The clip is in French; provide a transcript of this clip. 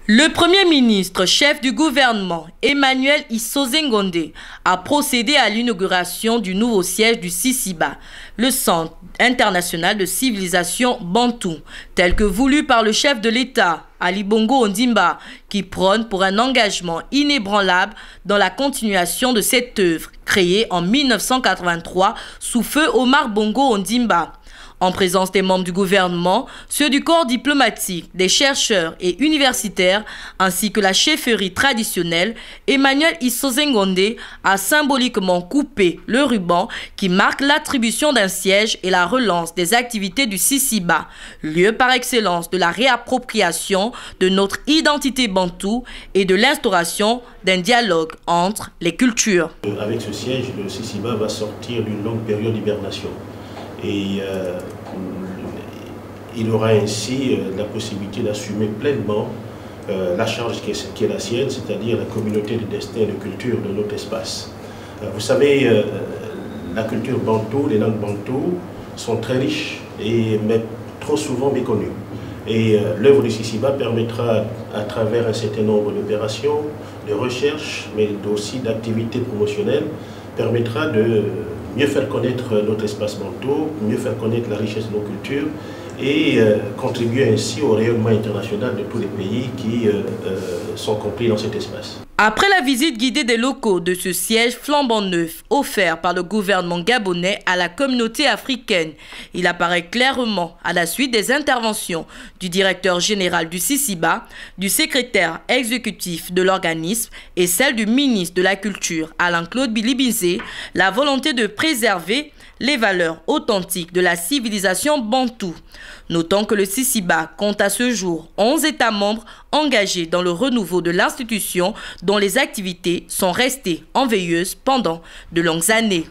Le Premier ministre, chef du gouvernement, Emmanuel Issoze-Ngondé, a procédé à l'inauguration du nouveau siège du CICIBA, le Centre international de civilisation bantou, tel que voulu par le chef de l'État, Ali Bongo Ondimba, qui prône pour un engagement inébranlable dans la continuation de cette œuvre, créée en 1983 sous feu Omar Bongo Ondimba. En présence des membres du gouvernement, ceux du corps diplomatique, des chercheurs et universitaires, ainsi que la chefferie traditionnelle, Emmanuel Issoze-Ngondé a symboliquement coupé le ruban qui marque l'attribution d'un siège et la relance des activités du CICIBA, lieu par excellence de la réappropriation de notre identité bantoue et de l'instauration d'un dialogue entre les cultures. Avec ce siège, le CICIBA va sortir d'une longue période d'hibernation. Et il aura ainsi la possibilité d'assumer pleinement la charge qui est la sienne, c'est-à-dire la communauté de destin et de culture de notre espace. Vous savez, la culture bantou, les langues bantou sont très riches, mais trop souvent méconnues. Et l'œuvre du CICIBA permettra, à travers un certain nombre d'opérations, de recherche, mais aussi d'activités promotionnelles, permettra de mieux faire connaître notre espace bantou, mieux faire connaître la richesse de nos cultures et contribuer ainsi au rayonnement international de tous les pays qui sont compris dans cet espace. Après la visite guidée des locaux de ce siège flambant neuf offert par le gouvernement gabonais à la communauté africaine, il apparaît clairement à la suite des interventions du directeur général du CICIBA, du secrétaire exécutif de l'organisme et celle du ministre de la Culture, Alain-Claude Bilibizé, la volonté de préserver les valeurs authentiques de la civilisation bantoue. Notons que le CICIBA compte à ce jour 11 États membres engagés dans le renouveau de l'institution dont les activités sont restées en veilleuse pendant de longues années.